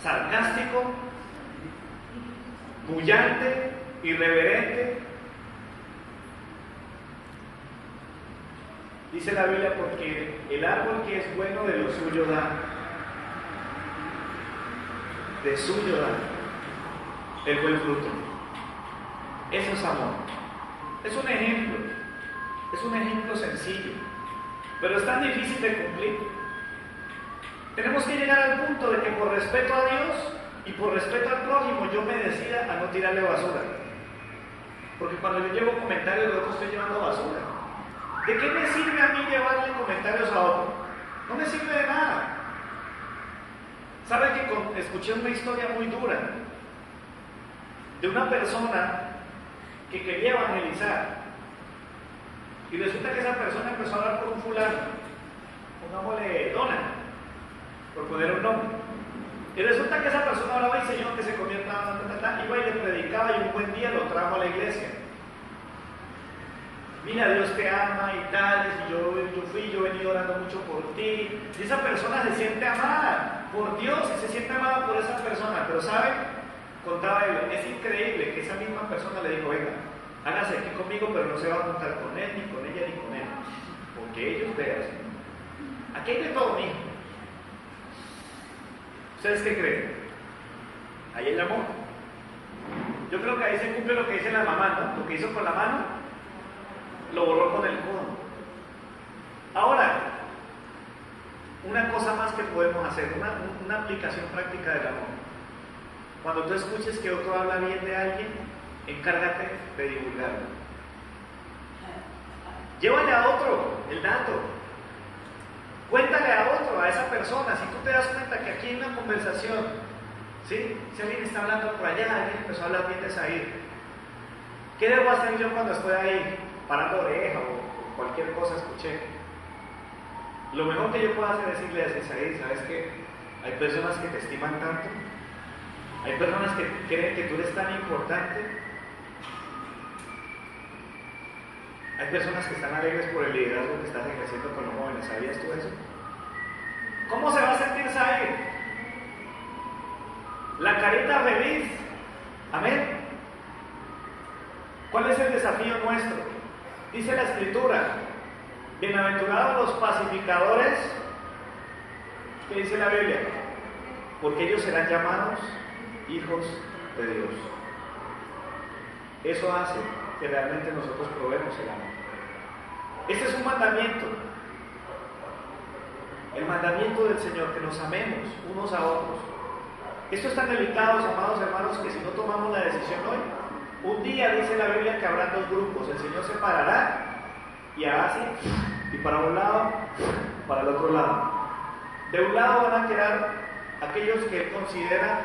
Sarcástico, bullante, irreverente. Dice la Biblia: porque el árbol que es bueno de lo suyo da. De suyo da el buen fruto. Eso es amor. Es un ejemplo sencillo. pero es tan difícil de cumplir. Tenemos que llegar al punto de que por respeto a Dios y por respeto al prójimo yo me decida a no tirarle basura. Porque cuando yo llevo comentarios de otros estoy llevando basura. ¿De qué me sirve a mí llevarle comentarios a otro? No me sirve de nada. ¿Sabe que escuché una historia muy dura de una persona que quería evangelizar? Y resulta que esa persona empezó a hablar por un fulano, pongámosle Dona, por poner un nombre. Y resulta que esa persona hablaba y Señor que se convierta, iba y le predicaba y un buen día lo trajo a la iglesia. Mira, Dios te ama y tal, y yo he venido orando mucho por ti. Y esa persona se siente amada por Dios y se siente amada por esa persona. Pero ¿sabe? Contaba él, es increíble que esa misma persona le dijo, venga, hágase aquí conmigo, pero no se va a juntar con él, ni con ella, ni con él. Porque ellos vean. Aquí hay de todo, mijo. ¿Ustedes qué creen? Ahí el amor. Yo creo que ahí se cumple lo que dice la mamá, ¿no? Lo que hizo con la mano, lo borró con el codo. Ahora, una cosa más que podemos hacer, una aplicación práctica del amor. Cuando tú escuches que otro habla bien de alguien, encárgate de divulgarlo. Llévale a otro el dato. Cuéntale a otro, a esa persona. Si tú te das cuenta que aquí hay una conversación, ¿sí? Si alguien está hablando por allá, alguien empezó a hablar bien de Said, ¿qué debo hacer yo cuando estoy ahí parando oreja o cualquier cosa escuché? Lo mejor que yo puedo hacer es decirle a Said, ¿sabes qué? Hay personas que te estiman tanto, hay personas que creen que tú eres tan importante, hay personas que están alegres por el liderazgo que estás ejerciendo con los jóvenes. ¿Sabías tú eso? ¿Cómo se va a sentir Said? La carita feliz. Amén. ¿Cuál es el desafío nuestro? Dice la Escritura, bienaventurados los pacificadores. ¿Qué dice la Biblia? Porque ellos serán llamados hijos de Dios. Eso hace que realmente nosotros probemos el amor. Este es un mandamiento. El mandamiento del Señor, que nos amemos unos a otros. Esto es tan delicado, amados hermanos, que si no tomamos la decisión hoy, un día dice la Biblia que habrá dos grupos. El Señor se parará y hará así, y para un lado, para el otro lado. De un lado van a quedar aquellos que Él considera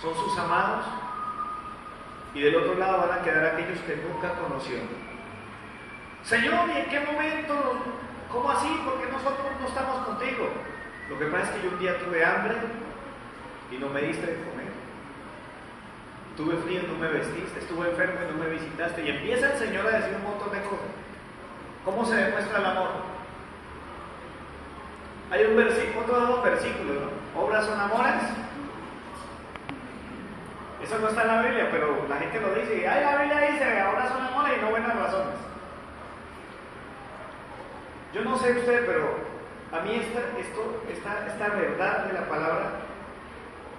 son sus amados, y del otro lado van a quedar aquellos que nunca conoció. Señor, ¿y en qué momento? ¿Cómo así? ¿Por qué nosotros no estamos contigo? Lo que pasa es que yo un día tuve hambre y no me diste de comer. Tuve frío y no me vestiste. Estuve enfermo y no me visitaste. Y empieza el Señor a decir un montón de cosas. ¿Cómo se demuestra el amor? Hay un versículo, otros dos versículos, ¿no? Obras son amores. Eso no está en la Biblia, pero la gente lo dice. Ay, la Biblia dice, ahora son amores y no buenas razones. Yo no sé usted, pero a mí esta verdad de la palabra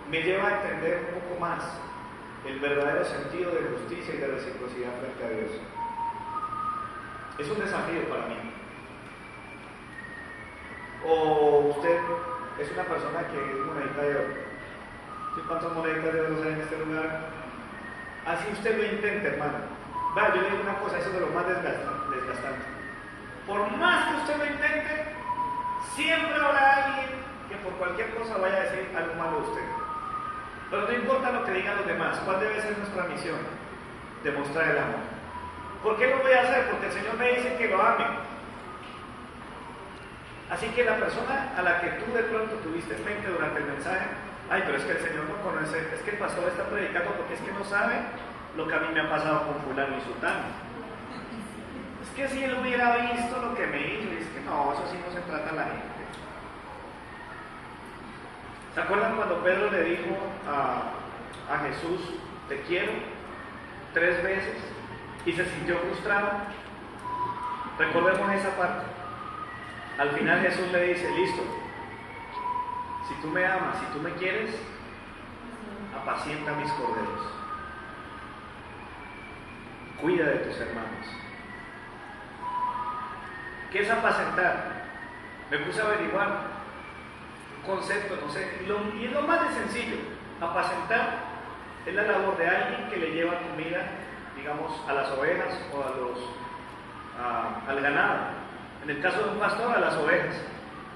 me lleva a entender un poco más el verdadero sentido de justicia y de reciprocidad frente a Dios. Es un desafío para mí. O usted es una persona que es monedita de oro. ¿Cuántas moneditas de oro hay en este lugar? Así usted lo intenta, hermano. Yo le digo una cosa, eso es de lo más desgastante. Por más que usted lo intente, siempre habrá alguien que por cualquier cosa vaya a decir algo malo de usted. Pero no importa lo que digan los demás. ¿Cuál debe ser nuestra misión? Demostrar el amor. ¿Por qué lo voy a hacer? Porque el Señor me dice que lo ame. Así que la persona a la que tú de pronto tuviste en mente durante el mensaje, ay, pero es que el Señor no conoce, es que el pastor está predicando porque es que no sabe lo que a mí me ha pasado con fulano y sultano. Es que si él hubiera visto lo que me hizo, es que no, eso sí no se trata a la gente. ¿Se acuerdan cuando Pedro le dijo a Jesús, te quiero, 3 veces, y se sintió frustrado? Recordemos esa parte. Al final Jesús le dice, listo, si tú me amas, si tú me quieres, apacienta mis corderos. Cuida de tus hermanos. ¿Qué es apacentar? Me puse a averiguar un concepto, no sé, y es lo más de sencillo. Apacentar es la labor de alguien que le lleva comida, digamos, a las ovejas o al ganado. En el caso de un pastor, a las ovejas.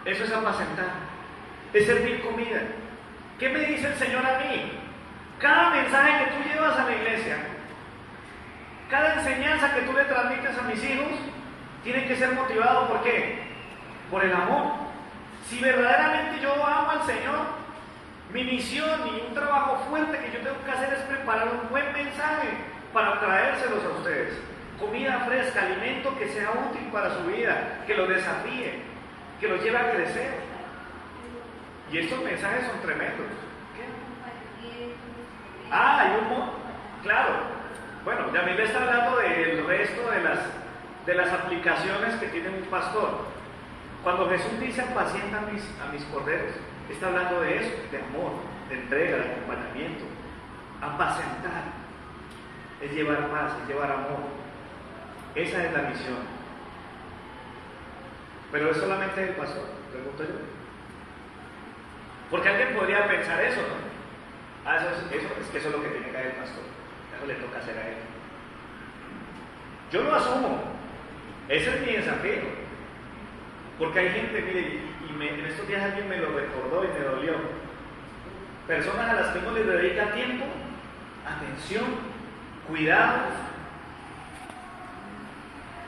Eso es apacentar, es servir comida. ¿Qué me dice el Señor a mí? Cada mensaje que tú llevas a la iglesia, cada enseñanza que tú le transmites a mis hijos, tiene que ser motivado ¿por qué? Por el amor. Si verdaderamente yo amo al Señor, mi misión y un trabajo fuerte que yo tengo que hacer es preparar un buen mensaje para traérselos a ustedes. Comida fresca, alimento que sea útil para su vida, que los desafíe, que los lleve a crecer. Y estos mensajes son tremendos. Hay claro. Bueno, Yamil está hablando del resto de las aplicaciones que tiene un pastor. Cuando Jesús dice apacienta a mis corderos, está hablando de eso, de amor, de entrega, de acompañamiento. Apacentar es llevar paz, es llevar amor. Esa es la misión. Pero es solamente el pastor, pregunto yo. Porque alguien podría pensar eso, ¿no? Es que eso es lo que tiene que hacer el pastor. Eso le toca hacer a él. Yo lo asumo. Ese es mi desafío. Porque hay gente, mire, en estos días alguien me lo recordó y me dolió. Personas a las que uno les dedica tiempo, atención, cuidados.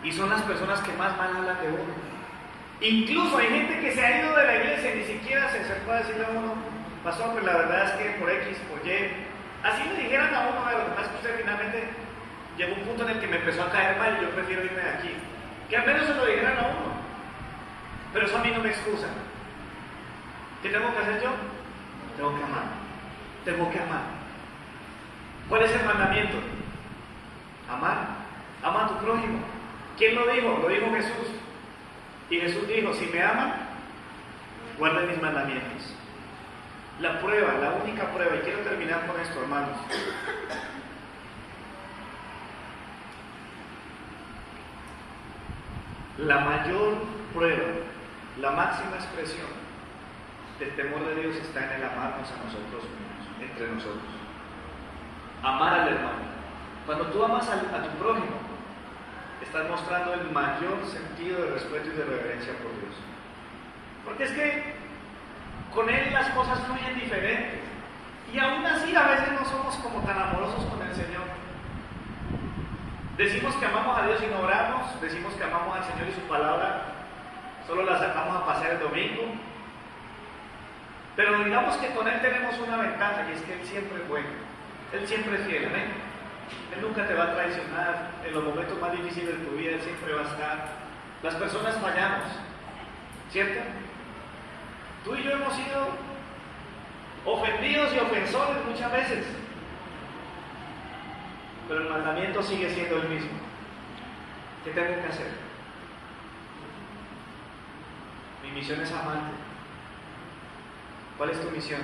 Y son las personas que más mal hablan de uno. Incluso hay gente que se ha ido de la iglesia y ni siquiera se acercó a decirle a uno, pastor, pues la verdad es que por X, por Y, así le dijeran a uno, lo que pasa es que usted finalmente llegó a un punto en el que me empezó a caer mal y yo prefiero irme de aquí. Que al menos se lo dijeran a uno. Pero eso a mí no me excusa. ¿Qué tengo que hacer yo? Tengo que amar. Tengo que amar. ¿Cuál es el mandamiento? Amar. Ama a tu prójimo. ¿Quién lo dijo? Lo dijo Jesús. Y Jesús dijo, si me aman, guarden mis mandamientos. La prueba, la única prueba, y quiero terminar con esto, hermanos. La mayor prueba, la máxima expresión del temor de Dios está en el amarnos a nosotros mismos, entre nosotros. Amar al hermano. Cuando tú amas a tu prójimo, estás mostrando el mayor sentido de respeto y de reverencia por Dios. Porque es que con Él las cosas fluyen diferentes. Y aún así a veces no somos como tan amorosos con el Señor. Decimos que amamos a Dios y no oramos. Decimos que amamos al Señor y su palabra solo la sacamos a pasear el domingo. Pero digamos que con Él tenemos una ventaja, y es que Él siempre es bueno. Él siempre es fiel, amén. Él nunca te va a traicionar. En los momentos más difíciles de tu vida Él siempre va a estar. Las personas fallamos, ¿cierto? Tú y yo hemos sido ofendidos y ofensores muchas veces, pero el mandamiento sigue siendo el mismo. ¿Qué tengo que hacer? Mi misión es amarte. ¿Cuál es tu misión?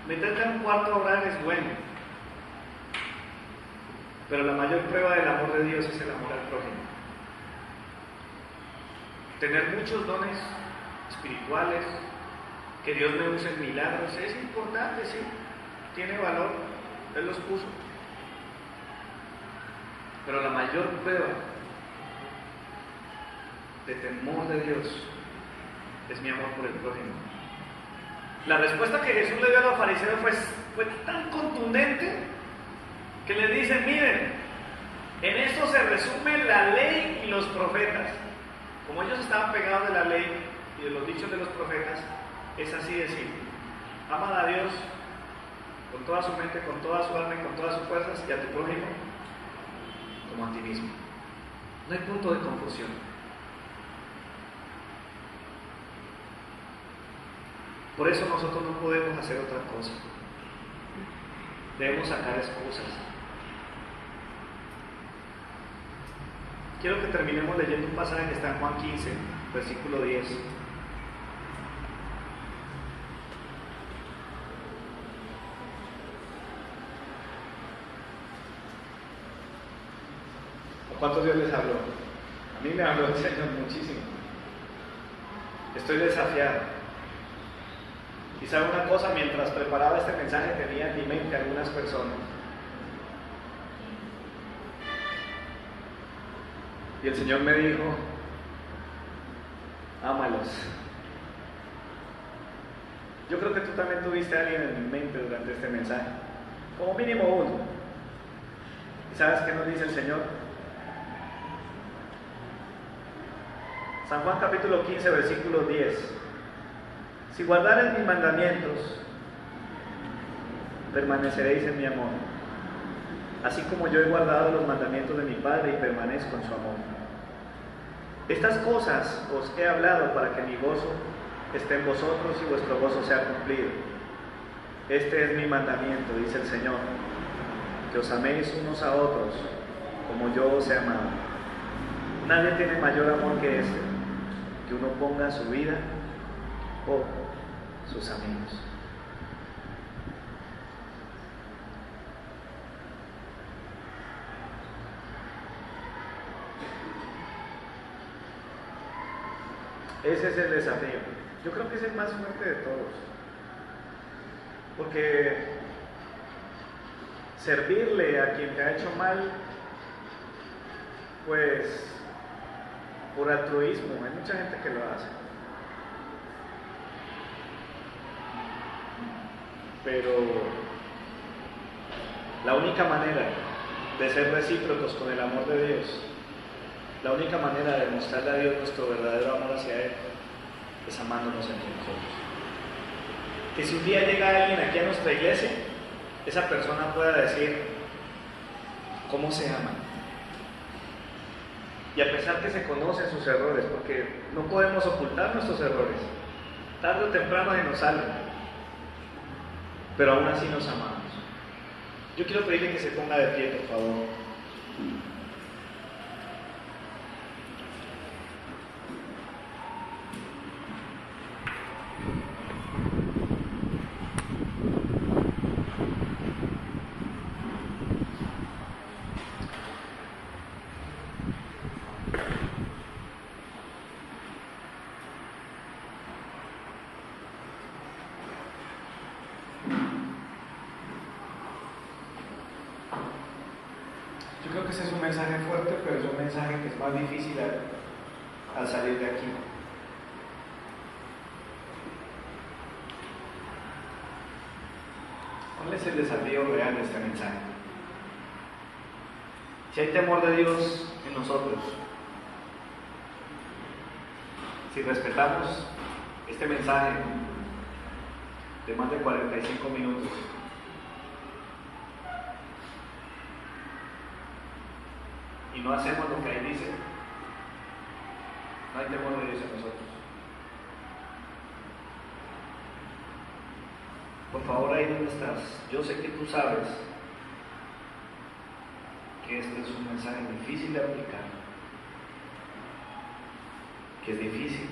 Meterte en un cuarto a orar es bueno, pero la mayor prueba del amor de Dios es el amor al prójimo. Tener muchos dones espirituales, que Dios me use en milagros, es importante, sí, tiene valor, Él los puso. Pero la mayor prueba de temor de Dios es mi amor por el prójimo. La respuesta que Jesús le dio a los fariseos fue tan contundente que les dicen, miren, en esto se resume la ley y los profetas. Como ellos estaban pegados de la ley y de los dichos de los profetas, es así de simple. Ama a Dios con toda su mente, con toda su alma y con todas sus fuerzas, y a tu prójimo como a ti mismo. No hay punto de confusión. Por eso nosotros no podemos hacer otra cosa. Debemos sacar excusas. Quiero que terminemos leyendo un pasaje que está en Juan 15, versículo 10. ¿Cuántos Dios les habló? A mí me habló el Señor muchísimo. Estoy desafiado. Y sabe una cosa, mientras preparaba este mensaje tenía en mi mente algunas personas. Y el Señor me dijo, ámalos. Yo creo que tú también tuviste a alguien en mente durante este mensaje, como mínimo uno. ¿Y sabes qué nos dice el Señor? San Juan capítulo 15, versículo 10. Si guardareis mis mandamientos, permaneceréis en mi amor, así como yo he guardado los mandamientos de mi Padre y permanezco en su amor. Estas cosas os he hablado para que mi gozo esté en vosotros y vuestro gozo sea cumplido. Este es mi mandamiento, dice el Señor, que os améis unos a otros como yo os he amado. Nadie tiene mayor amor que este, que uno ponga su vida por sus amigos. Ese es el desafío. Yo creo que es el más fuerte de todos. Porque servirle a quien te ha hecho mal, pues por altruismo, hay mucha gente que lo hace. Pero la única manera de ser recíprocos con el amor de Dios, la única manera de mostrarle a Dios nuestro verdadero amor hacia Él, es amándonos entre nosotros. Que si un día llega alguien aquí a nuestra iglesia, esa persona pueda decir cómo se ama. Y a pesar que se conocen sus errores, porque no podemos ocultar nuestros errores, tarde o temprano se nos salen, pero aún así nos amamos. Yo quiero pedirle que se ponga de pie, por favor. Yo creo que ese es un mensaje fuerte, pero es un mensaje que es más difícil al salir de aquí. ¿Cuál es el desafío real de este mensaje? Si hay temor de Dios en nosotros, si respetamos este mensaje de más de 45 minutos, y no hacemos lo que ahí dice, no hay temor de Dios en nosotros. Por favor, ahí donde estás, yo sé que tú sabes que este es un mensaje difícil de aplicar, que es difícil,